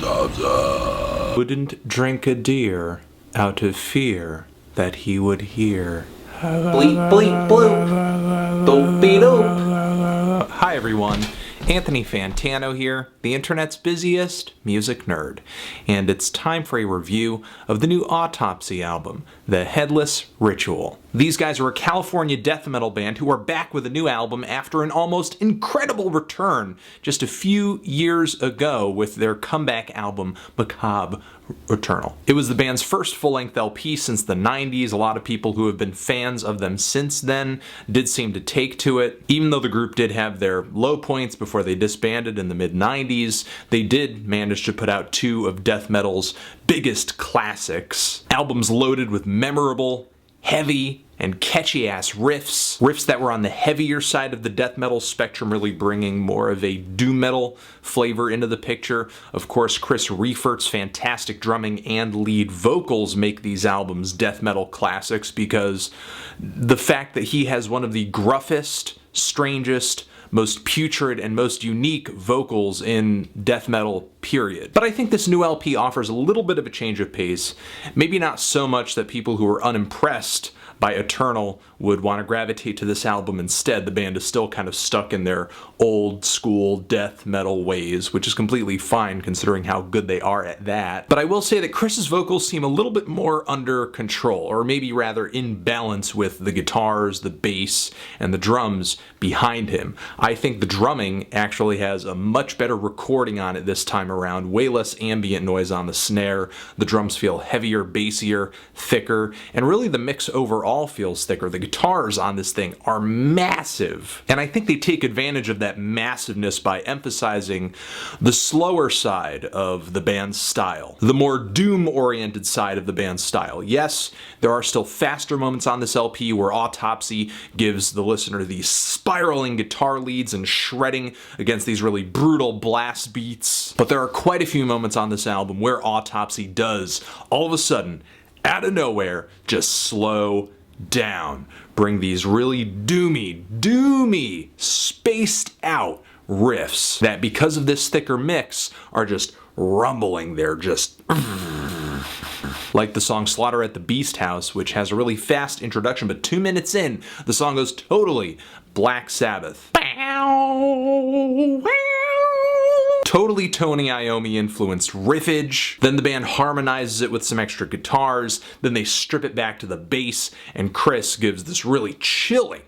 Autopsy. Wouldn't drink a deer out of fear that he would hear. Bleep, bleep, bloop. Doop, dee, doop. Hi everyone, Anthony Fantano here, the internet's busiest music nerd, and it's time for a review of the new Autopsy album, the Headless Ritual. These guys are a California death metal band who are back with a new album after an almost incredible return just a few years ago with their comeback album, Macabre Eternal. It was the band's first full-length LP since the 90s. A lot of people who have been fans of them since then did seem to take to it. Even though the group did have their low points before they disbanded in the mid-90s, they did manage to put out two of death metal's biggest classics. Albums loaded with memorable, heavy, and catchy-ass riffs that were on the heavier side of the death metal spectrum, really bringing more of a doom metal flavor into the picture. Of course, Chris Reifert's fantastic drumming and lead vocals make these albums death metal classics because the fact that he has one of the gruffest, strangest, most putrid and most unique vocals in death metal, period. But I think this new LP offers a little bit of a change of pace. Maybe not so much that people who are unimpressed by Eternal would want to gravitate to this album instead. The band is still kind of stuck in their old school death metal ways, which is completely fine considering how good they are at that. But I will say that Chris's vocals seem a little bit more under control, or maybe rather in balance with the guitars, the bass, and the drums behind him. I think the drumming actually has a much better recording on it this time around, way less ambient noise on the snare. The drums feel heavier, bassier, thicker, and really the mix overall feels thicker. The guitars on this thing are massive, and I think they take advantage of that massiveness by emphasizing the slower side of the band's style, the more doom-oriented side of the band's style. Yes, there are still faster moments on this LP where Autopsy gives the listener these spiraling guitar leads and shredding against these really brutal blast beats, but there are quite a few moments on this album where Autopsy does, all of a sudden, out of nowhere, just slow down, bring these really doomy, spaced out riffs that, because of this thicker mix, are just rumbling. They're just like the song Slaughter at the Beast House, which has a really fast introduction, but 2 minutes in, the song goes totally Black Sabbath. Totally Tony Iommi influenced riffage, then the band harmonizes it with some extra guitars, then they strip it back to the bass, and Chris gives this really chilling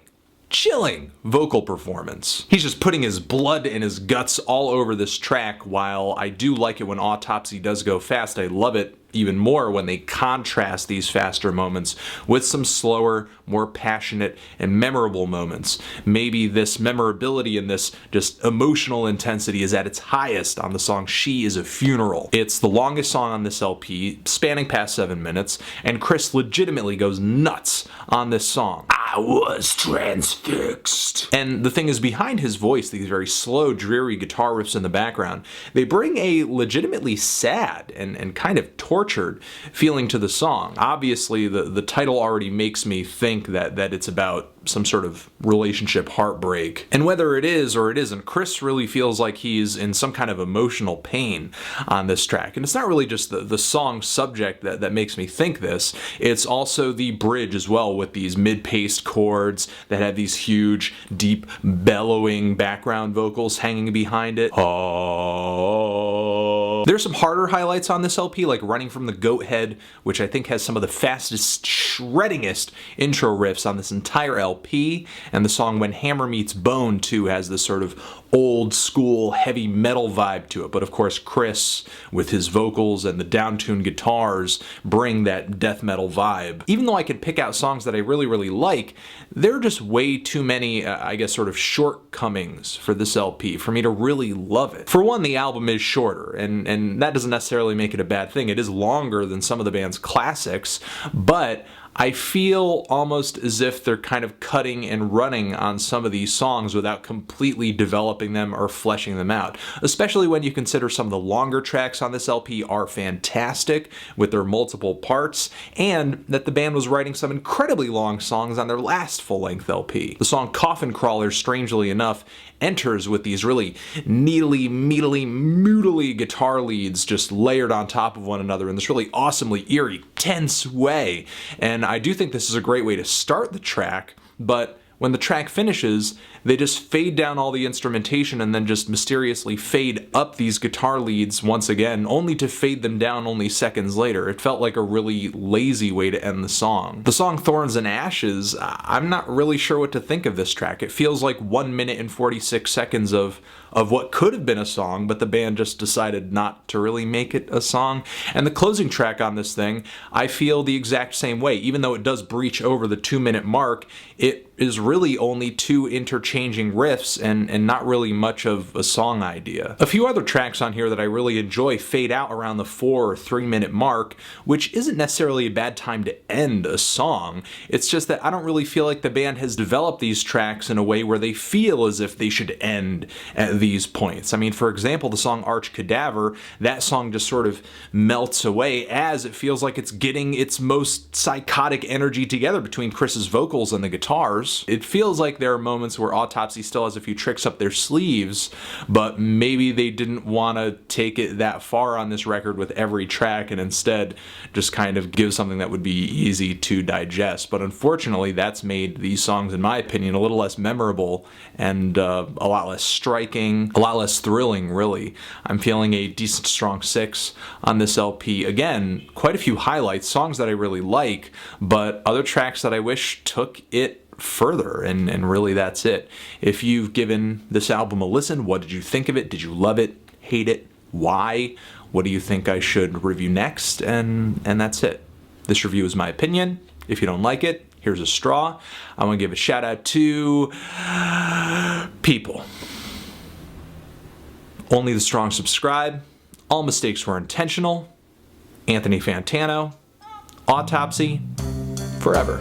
vocal performance. He's just putting his blood and his guts all over this track. While I do like it when Autopsy does go fast, I love it even more when they contrast these faster moments with some slower, more passionate and memorable moments. Maybe this memorability and this just emotional intensity is at its highest on the song She Is a Funeral. It's the longest song on this LP, spanning past 7 minutes, and Chris legitimately goes nuts on this song. I was transfixed. And the thing is, behind his voice, these very slow, dreary guitar riffs in the background, they bring a legitimately sad and kind of tortured feeling to the song. Obviously, the title already makes me think that it's about some sort of relationship heartbreak. And whether it is or it isn't, Chris really feels like he's in some kind of emotional pain on this track. And it's not really just the song subject that makes me think this, it's also the bridge as well, with these mid-paced chords that have these huge, deep, bellowing background vocals hanging behind it. Oh. There's some harder highlights on this LP, like Running from the Goathead, which I think has some of the fastest, shreddingest intro riffs on this entire LP, and the song When Hammer Meets Bone too has this sort of old school heavy metal vibe to it. But of course Chris, with his vocals and the down-tuned guitars, bring that death metal vibe. Even though I could pick out songs that I really like, there are just way too many, I guess, sort of shortcomings for this LP for me to really love it. For one, the album is shorter, and that doesn't necessarily make it a bad thing. It is longer than some of the band's classics, but I feel almost as if they're kind of cutting and running on some of these songs without completely developing them or fleshing them out, especially when you consider some of the longer tracks on this LP are fantastic with their multiple parts, and that the band was writing some incredibly long songs on their last full-length LP. The song Coffin Crawler, strangely enough, enters with these really needly, meatily, moodily guitar leads just layered on top of one another in this really awesomely eerie, tense way. And I do think this is a great way to start the track, but when the track finishes, they just fade down all the instrumentation and then just mysteriously fade up these guitar leads once again, only to fade them down only seconds later. It felt like a really lazy way to end the song. The song Thorns and Ashes, I'm not really sure what to think of this track. It feels like 1 minute and 46 seconds of what could have been a song, but the band just decided not to really make it a song. And the closing track on this thing, I feel the exact same way. Even though it does breach over the 2-minute mark, it is really only 2 interchanging riffs and not really much of a song idea. A few other tracks on here that I really enjoy fade out around the 4 or 3-minute mark, which isn't necessarily a bad time to end a song. It's just that I don't really feel like the band has developed these tracks in a way where they feel as if they should end at these points. I mean, for example, the song Arch Cadaver, that song just sort of melts away as it feels like it's getting its most psychotic energy together between Chris's vocals and the guitars. It feels like there are moments where Autopsy still has a few tricks up their sleeves, but maybe they didn't want to take it that far on this record with every track and instead just kind of give something that would be easy to digest. But unfortunately, that's made these songs, in my opinion, a little less memorable and a lot less striking, a lot less thrilling, really. I'm feeling a decent strong 6 on this LP. Again, quite a few highlights, songs that I really like, but other tracks that I wish took it further, and really that's it. If you've given this album a listen, what did you think of it? Did you love it? Hate it? Why? What do you think I should review next? And that's it. This review is my opinion. If you don't like it, here's a straw. I want to give a shout out to people. Only the strong subscribe. All mistakes were intentional. Anthony Fantano. Autopsy. Forever.